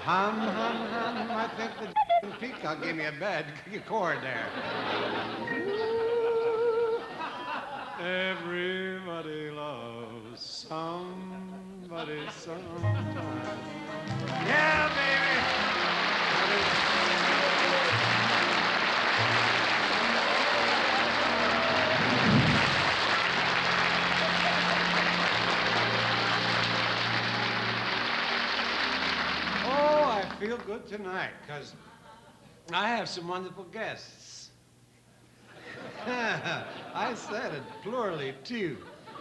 Hum. I think the peacock gave me a bad chord there. Everybody loves somebody sometime. Yeah, baby. Oh, I feel good tonight, because I have some wonderful guests. I said it plurally, too.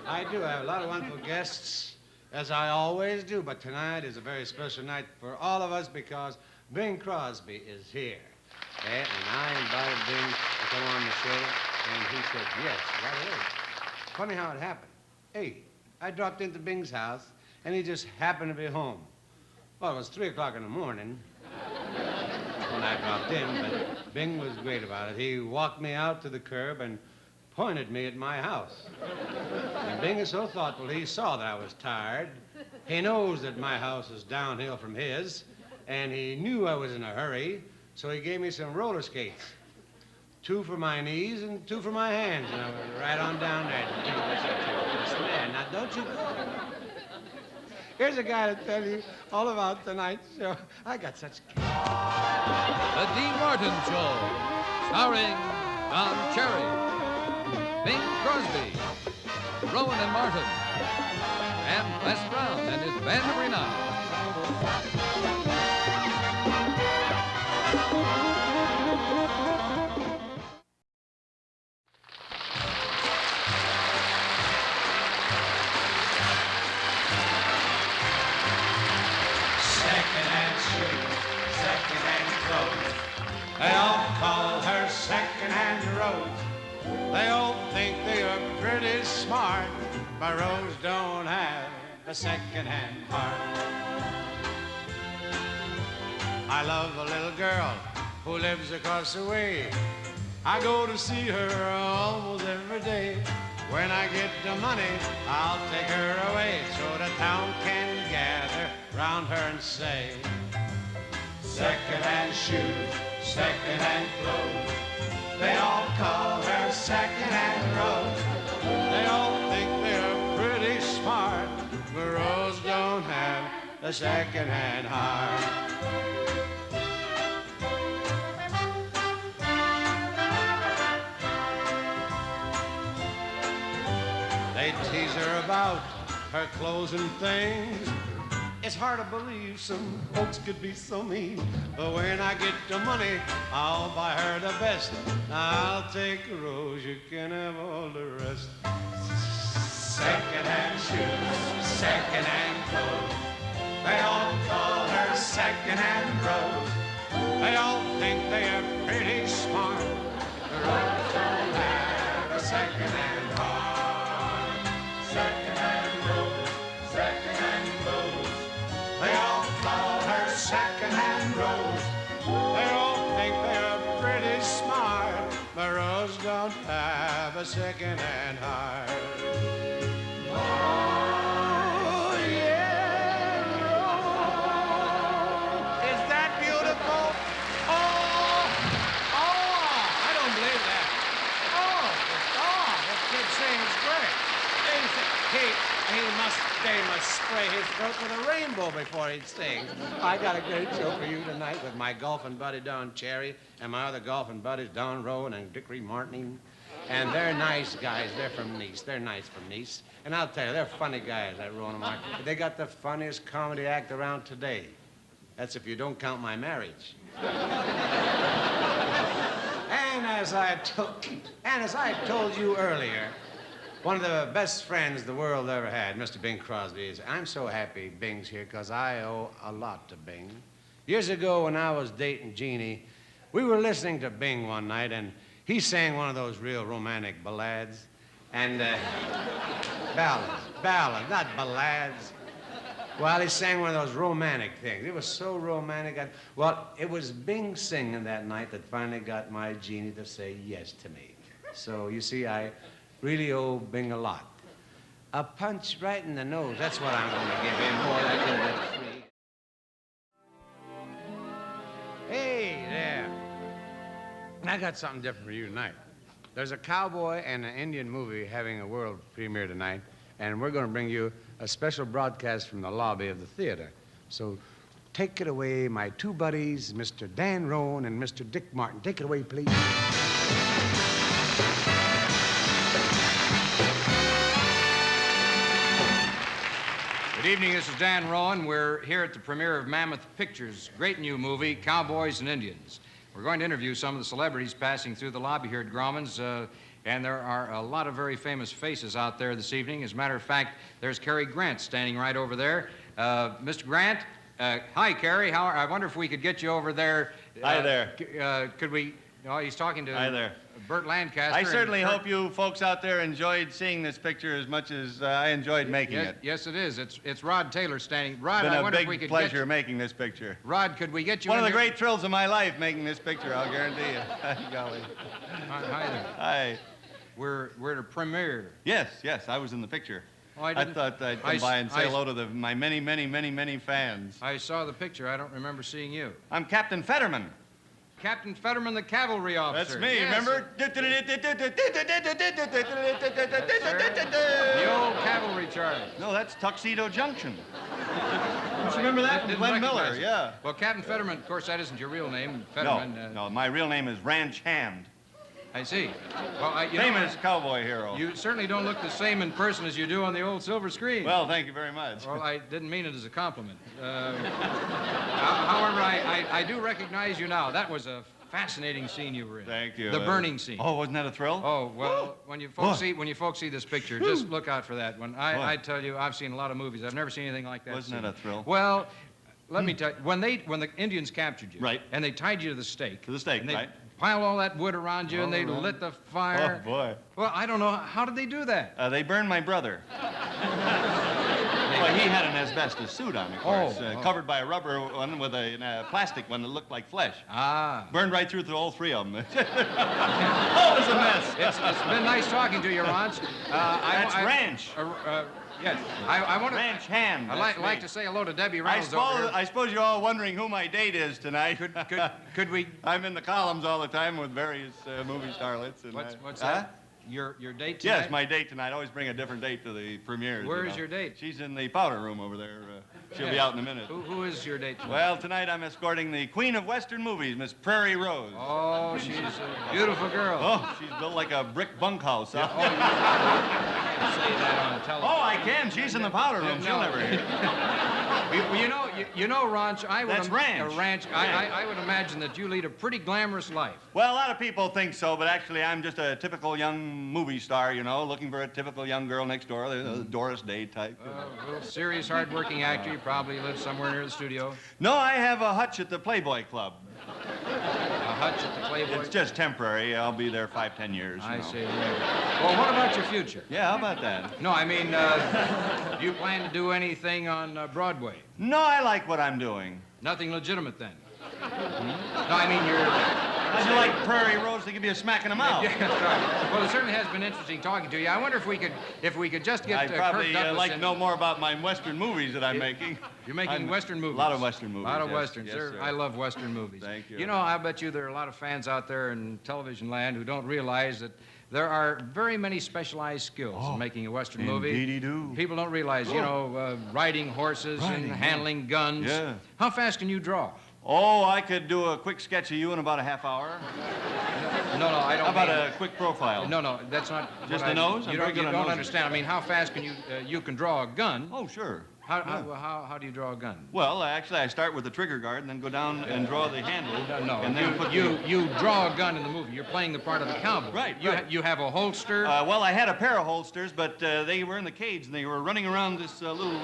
I do have a lot of wonderful guests, as I always do, but tonight is a very special night for all of us because Bing Crosby is here. And I invited Bing to come on the show, and he said yes, right away. Funny how it happened. Hey, I dropped into Bing's house, and he just happened to be home. Well, it was 3 o'clock in the morning when I dropped in, but Bing was great about it. He walked me out to the curb and pointed me at my house. And Bing is so thoughtful, he saw that I was tired. He knows that my house is downhill from his, and he knew I was in a hurry, so he gave me some roller skates. 2 for my knees and 2 for my hands, and I was right on down there. Yes, man, now don't you go. Here's a guy to tell you all about tonight's show. I got such... The Dean Martin Show, starring Don Cherry, Bing Crosby, Rowan and Martin, and Les Brown and his band of renown. Second-hand shoes, second-hand clothes. They all call her second-hand Rose. They all think they are pretty smart, but Rose don't have a second-hand heart. I love a little girl who lives across the way. I go to see her almost every day. When I get the money, I'll take her away so the town can gather round her and say, second-hand shoes, second-hand clothes. They all call her second-hand Rose. They all think they're pretty smart, but Rose don't have a second-hand heart. They tease her about her clothes and things. It's hard to believe some folks could be so mean. But when I get the money, I'll buy her the best. I'll take a Rose, you can have all the rest. Second-hand shoes, second-hand clothes. They all call her second-hand Rose. They all think they are pretty smart. Rose don't have a second-hand heart. Second-hand Rose, second-hand clothes. They all call her second-hand Rose. They all think they're pretty smart, but Rose don't have a second-hand heart. Oh, yeah. Is that beautiful? Oh, I don't believe that. That kid sings great. They must spray his throat with a rainbow before he sings. I got a great show for you tonight with my golfing buddy Don Cherry and my other golfing buddies Don Rowan and Dickory Martin. And they're nice guys. They're from Nice. They're nice from Nice. And I'll tell you, they're funny guys, that Rowan and Martin. They got the funniest comedy act around today. That's if you don't count my marriage. And as I told you earlier, one of the best friends the world ever had, Mr. Bing Crosby, is. I'm so happy Bing's here because I owe a lot to Bing. Years ago when I was dating Jeannie, we were listening to Bing one night, and he sang one of those real romantic ballads. And ballads, not ballads. Well, he sang one of those romantic things. It was so romantic. Well, it was Bing singing that night that finally got my Jeannie to say yes to me. So, you see, I really owe Bing a lot. A punch right in the nose. That's what I'm going to give him. Boy, that did it free. I got something different for you tonight. There's a cowboy and an Indian movie having a world premiere tonight, and we're going to bring you a special broadcast from the lobby of the theater. So take it away, my two buddies, Mr. Dan Rowan and Mr. Dick Martin. Take it away, please. Good evening, this is Dan Rowan. We're here at the premiere of Mammoth Pictures' great new movie, Cowboys and Indians. We're going to interview some of the celebrities passing through the lobby here at Grauman's, and there are a lot of very famous faces out there this evening. As a matter of fact, there's Cary Grant standing right over there. Mr. Grant, hi, Cary. I wonder if we could get you over there. Hi there. Could we... Oh, he's talking to Hi there. Burt Lancaster. I certainly hope you folks out there enjoyed seeing this picture as much as I enjoyed making it. Yes, it is. It's Rod Taylor standing. Rod, It's I been a wonder if we big could pleasure making this picture. Rod, could we get you One in of the there? great thrills of my life making this picture, I'll guarantee you. Golly. Hi there. Hi. We're at a premiere. Yes, I was in the picture. Oh, I thought I'd come by and say hello to my many fans. I saw the picture. I don't remember seeing you. I'm Captain Fetterman. Captain Fetterman, the cavalry officer. That's me, Yes. remember? The old cavalry charge. No, that's Tuxedo Junction. Don't you remember that? Didn't Glenn Miller, recognize it. yeah. Well, Captain Fetterman, of course, that isn't your real name, Fetterman. No, my real name is Ranch Hand. I see. Well, you Famous know, cowboy hero. you certainly don't look the same in person as you do on the old silver screen. Well, thank you very much. Well, I didn't mean it as a compliment. However, I do recognize you now. That was a fascinating scene you were in. Thank you. The burning scene. Oh, wasn't that a thrill? Oh, well, when you folks see this picture, just look out for that one. I tell you, I've seen a lot of movies. I've never seen anything like that. Wasn't that a thrill? Well, let me tell you, when the Indians captured you, Right. and they tied you to the stake. To the stake, and they right. piled all that wood around you, and they lit the fire. Oh, boy. Well, I don't know. How did they do that? They burned my brother. Well, he had an asbestos suit on, of course, covered by a rubber one with a plastic one that looked like flesh. Ah. Burned right through all three of them. Oh, it was a mess. It's been nice talking to you, Ronch. That's Ranch. Yes. I want to... Ranch Hand. I'd like to say hello to Debbie Reynolds over here. I suppose you're all wondering who my date is tonight. Could we... I'm in the columns all the time with various movie starlets. And, What's that? Your date tonight? Yes, my date tonight. I always bring a different date to the premieres. Where is your date? She's in the powder room over there. She'll be out in a minute. Who is your date tonight? Well, tonight I'm escorting the queen of Western movies, Miss Prairie Rose. Oh, she's a beautiful girl. Oh, she's built like a brick bunkhouse. Huh? Oh, you can say that on television. Oh, I can. She's in the powder room. She'll never hear. You know, Ranch, I would... That's Ranch. I would imagine that you lead a pretty glamorous life. Well, a lot of people think so, but actually I'm just a typical young movie star, you know, looking for a typical young girl next door, the Doris Day type. A little serious, hard-working actor. You probably live somewhere near the studio. No, I have a hutch at the Playboy Club. A hutch at the Playboy? It's just temporary. I'll be there 5-10 years. I see. Well, what about your future? Yeah, how about that? No, I mean, do you plan to do anything on Broadway? No, I like what I'm doing. Nothing legitimate, then? No, I mean, you're... How'd you like Prairie Rose to give you a smack in the mouth? Yeah, that's right. Well, it certainly has been interesting talking to you. I wonder if we could just get I'd probably Kirk Douglas like in. to know more about my Western movies that I'm making. You're making Western movies? A lot of Western movies. A lot of yes, Westerns. yes, sir. I love Western movies. Thank you. You know, I bet you there are a lot of fans out there in television land who don't realize that there are very many specialized skills in making a Western movie. Indeedy do. People don't realize, you know, riding horses and handling guns. Yeah. How fast can you draw? Oh, I could do a quick sketch of you in about a half hour. No, I don't. How about mean, a quick profile? No, that's not. Just what the nose? You don't understand. I mean, how fast can you can draw a gun? Oh, sure. How do you draw a gun? Well, actually, I start with the trigger guard and then go down and draw the handle. No, and then put you draw a gun in the movie. You're playing the part of the cowboy. Right. You have a holster. Well, I had a pair of holsters, but they were in the cage and they were running around this little.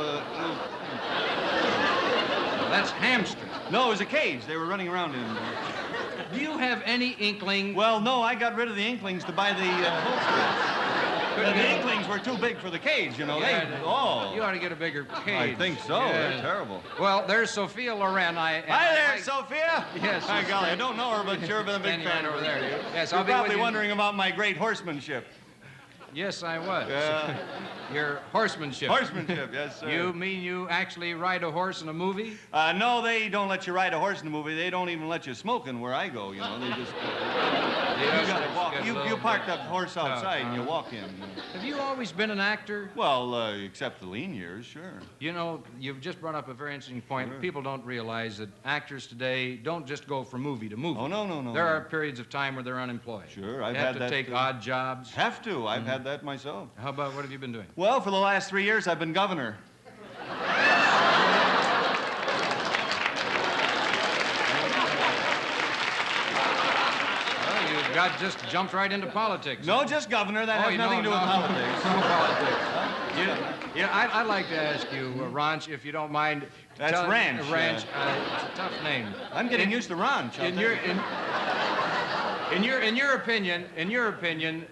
That's hamstring. No, it was a cage. They were running around in. Do you have any inkling? Well, no, I got rid of the inklings to buy the holsters. The inklings were too big for the cage, you know. Yeah, you ought to get a bigger cage. I think so. Yeah. They're terrible. Well, there's Sophia Loren. Hi there, Sophia. Yes. Hi, golly, I don't know her, but sure been a big fan over there. Yes, You're I'll be probably with you. wondering about my great horsemanship. Yes, I was. Yeah. Your horsemanship. Horsemanship, yes, sir. You mean you actually ride a horse in a movie? No, they don't let you ride a horse in the movie. They don't even let you smoke in where I go, you know. They just... Yes, You gotta walk. get a You little park bit- the horse outside and you walk in. Have you always been an actor? Well, except the lean years, sure. You know, you've just brought up a very interesting point. Sure. People don't realize that actors today don't just go from movie to movie. Oh, no. There are periods of time where they're unemployed. Sure, I've They have had to that, take too. odd jobs. Have to. I've had that myself. How about what have you been doing? Well, for the last 3 years, I've been governor. Well, you just jumped right into politics. No, just governor. That has you nothing to do with politics. No politics. I'd like to ask you, Ranch, if you don't mind. That's Ranch. Ranch. It's a tough name. I'm getting used to Ranch. In your opinion,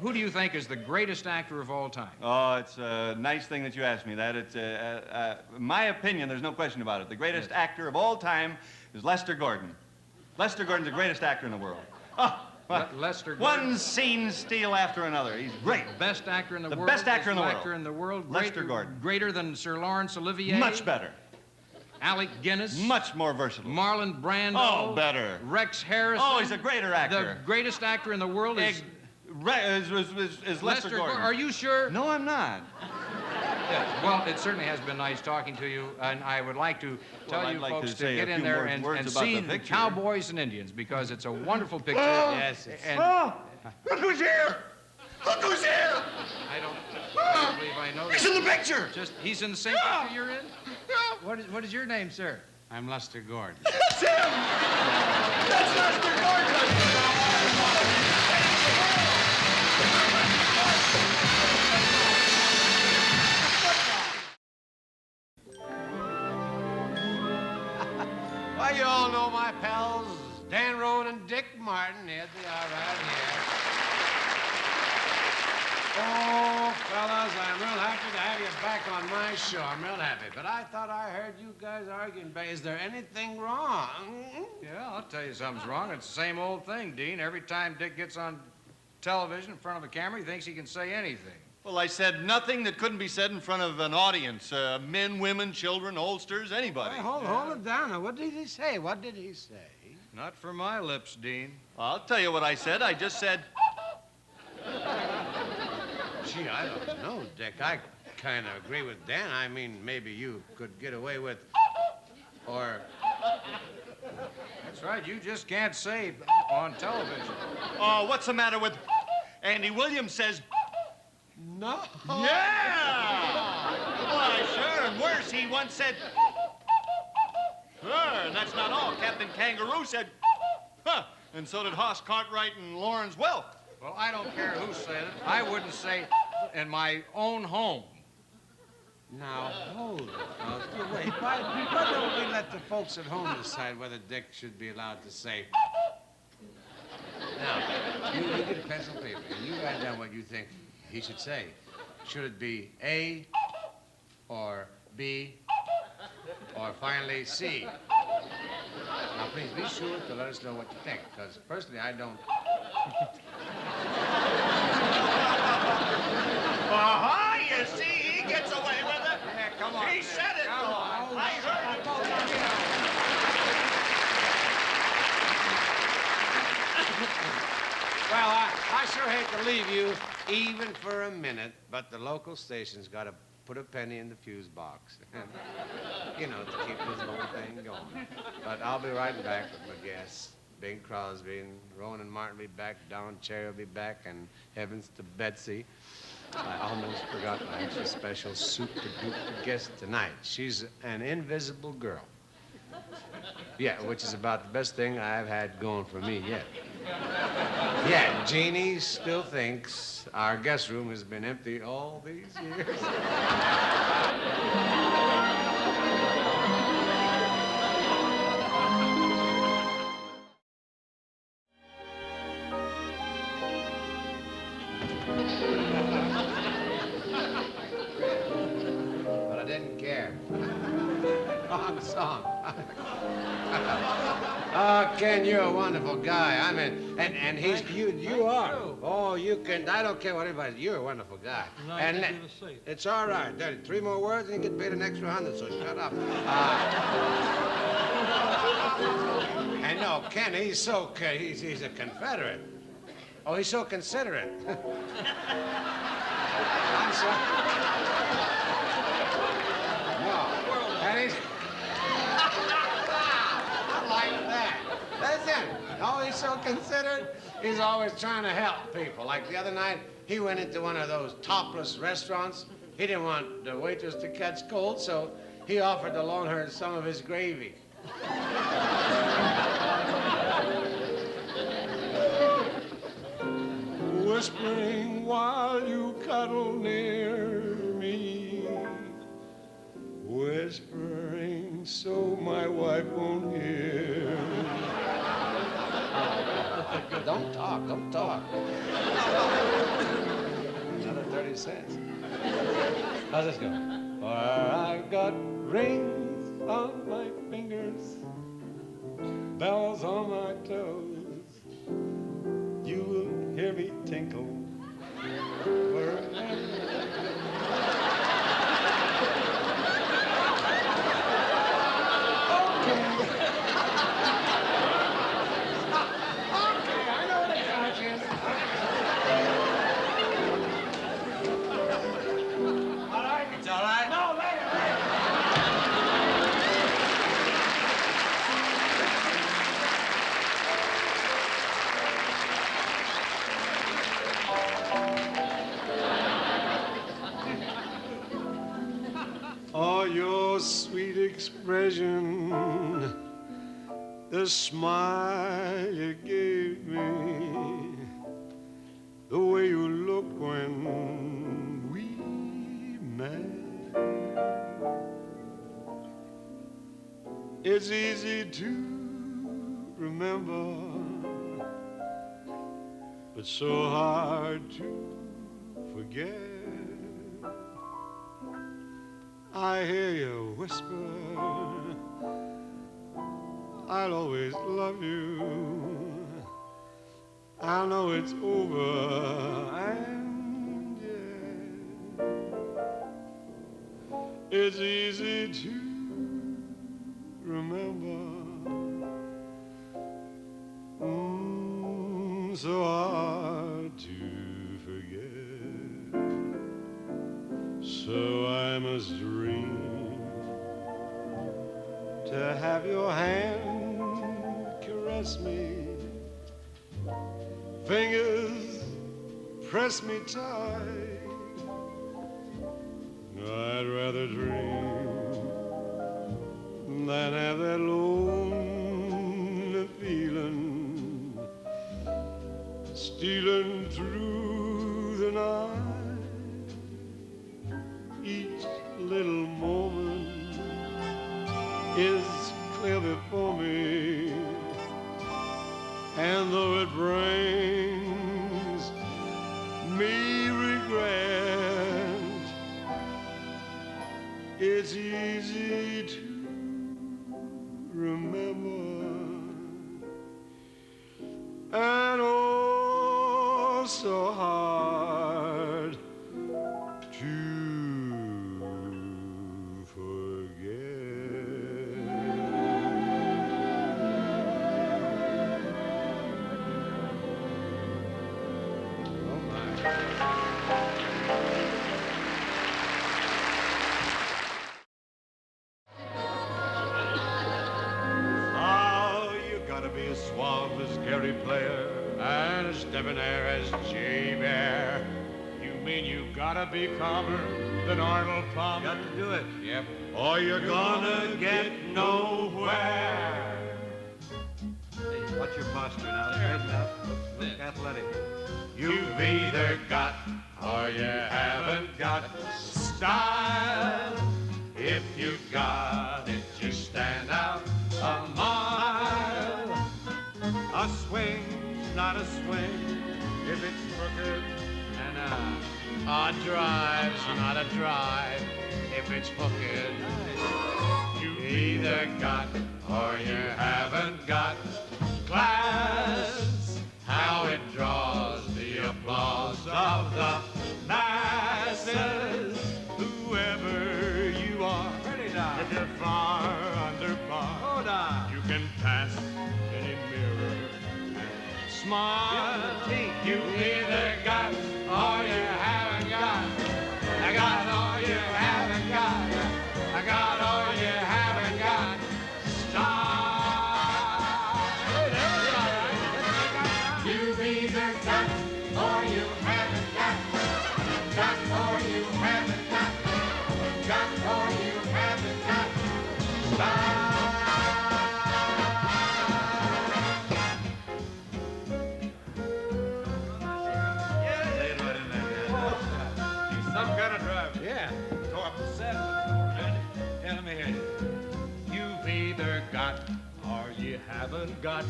who do you think is the greatest actor of all time? Oh, it's a nice thing that you asked me that. It's my opinion. There's no question about it. The greatest actor of all time is Lester Gordon. Lester Gordon's the greatest actor in the world. Oh, Lester Gordon. one scene steal after another. He's great. Best actor in the, The world. best actor in the world. Actor in the world. Lester Gordon. Greater than Sir Lawrence Olivier. Much better. Alec Guinness. Much more versatile. Marlon Brando. Oh, better. Rex Harrison. Oh, he's a greater actor. The greatest actor in the world is Is Lester Gordon. Are you sure? No, I'm not. Yes. Well, it certainly has been nice talking to you, and I would like to tell I'd you like folks to say get a in few there more and words about see the picture. Cowboys and Indians because it's a wonderful picture. Yes, And Look who's here! Look who's here! I don't believe I know He's that. in the picture! He's in the same picture you're in? What is your name, sir? I'm Lester Gordon. That's him! That's Lester Gordon! Well, you all know my pals, Dan Rowan and Dick Martin. Here they are right here. Oh, fellas, I'm real happy to have you back on my show. I'm real happy. But I thought I heard you guys arguing. Is there anything wrong? Yeah, I'll tell you something's wrong. It's the same old thing, Dean. Every time Dick gets on television in front of a camera, he thinks he can say anything. Well, I said nothing that couldn't be said in front of an audience. Men, women, children, oldsters, anybody. Hey, hold it down. Now, what did he say? What did he say? Not for my lips, Dean. I'll tell you what I said. I just said, Gee, I don't know, Dick. I kind of agree with Dan. I mean, maybe you could get away with, or... That's right. You just can't say on television. oh, what's the matter with... Andy Williams says, No. yeah! Why, sure, and worse, he once said, and that's not all. Captain Kangaroo said, huh, and so did Hoss Cartwright and Lawrence Welk. Well, I don't care who said it. I wouldn't say in my own home. Now, hold it, fellas. Wait, why don't we let the folks at home decide whether Dick should be allowed to say... Now, you get a pencil and paper, and you write down what you think he should say. Should it be A, or B, or finally C? Now, please be sure to let us know what you think, because personally, I don't... Uh-huh, you see, he gets away with it. Yeah, come on. He said it, Come though. on. I heard it. Well, I sure hate to leave you even for a minute, but the local station's got to put a penny in the fuse box. You know, to keep this whole thing going. But I'll be right back with my guests. Bing Crosby and Rowan and Martin will be back. Don Cherry will be back. And heavens to Betsy. I almost forgot my extra special super-duper guest tonight. She's an invisible girl. Yeah, which is about the best thing I've had going for me yet. Yeah, Jeannie still thinks our guest room has been empty all these years. But I didn't care. Wrong song. Oh, Ken, you're a wonderful guy. I mean, and he's you are. Oh, you can. I don't care what anybody. You're a wonderful guy. And it's all right. There, 3 more words, and you get paid an extra 100. So shut up. And no, Ken, he's a Confederate. Oh, he's so considerate. I'm sorry. No. And he's... I like that. That's it. Oh, he's so considerate. He's always trying to help people. Like the other night, he went into one of those topless restaurants. He didn't want the waitress to catch cold, so he offered to loan her some of his gravy. Whispering while you cuddle near me, whispering so my wife won't hear. Don't talk, don't talk. Another 30 cents. How's this go? For I've got rings on my fingers, bells on my toes. You will hear me tinkle forever. Sweet expression, the smile you gave me, the way you looked when we met. It's easy to remember, but so hard to forget. I hear you whisper, I'll always love you. I know it's over, and yet it's easy to remember. So hard to forget. So I must dream to have your hand caress me, fingers press me tight. I'd rather dream than have that lonely feeling stealing through the night. Each little moment is clear before me, and though it brings me regret, it's easy to remember, and oh, so hard to player and as debonair as J. Bear. You mean you gotta be calmer than Arnold Palmer? Got to do it. Yep. Or you're gonna get nowhere. Hey, watch your posture now. Straighten up. Look athletic. You've either got or you haven't got style. If you got it, just stand out a mile. A swing's not a swing if it's crooked, and a drive's not a drive if it's hooked. You either got or you haven't got class. How it draws the applause of the masses. Whoever you are, if you're far under par, you can pass any mirror and smile. You got, or you haven't got. Lay it right in there, Dad. He's some kind of driver. Yeah. Go up the saddle. Yeah, let me hear you. You've either got or you haven't got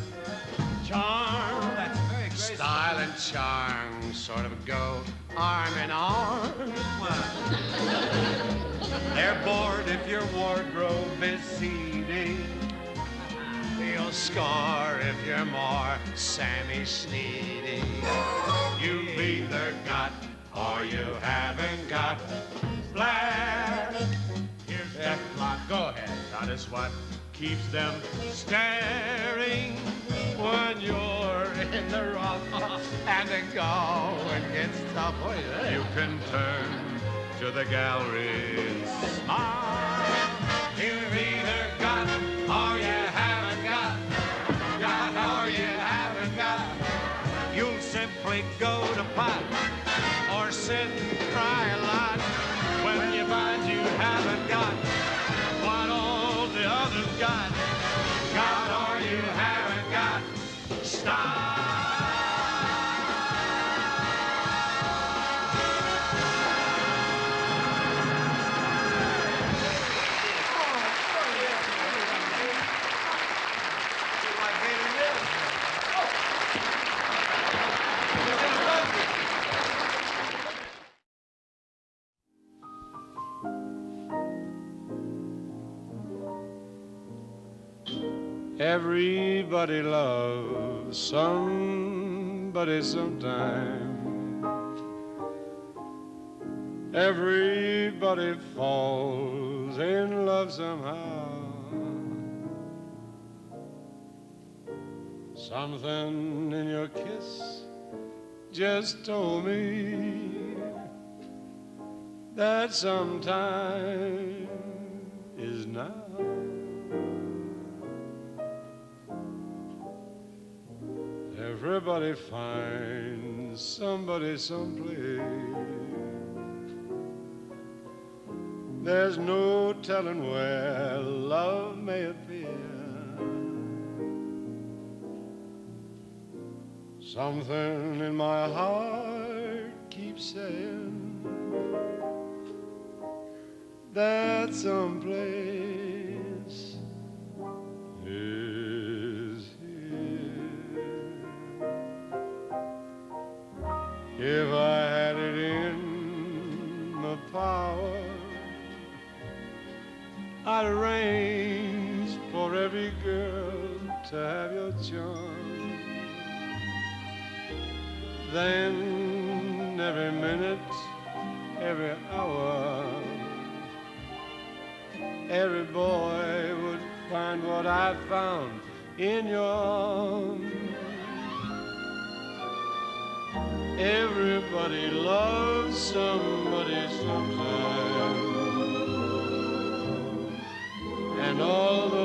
charm. That's very graceful. Style and charm sort of go arm in arm. They're bored if your wardrobe is seedy. You'll score if you're more Sammy Sneedy. You've either got or you haven't got flash. Here's that plot. Go ahead. That is what keeps them staring when you're in the rough And the going gets tough. What is that? You can turn to the gallery and smile. You've either got or you haven't got. Got or you haven't got. You'll simply go to pot Or sit and cry a lot when you find you haven't got what all the others got. got or you haven't got. Stop. Everybody loves somebody sometime. Everybody falls in love somehow. Something in your kiss just told me that sometime is now. Everybody finds somebody someplace. There's no telling where love may appear. Something in my heart keeps saying that someplace is here. If I had it in my power, I'd arrange for every girl to have your charm. Then every minute, every hour, every boy would find what I found in your arms. Everybody loves somebody sometime. And although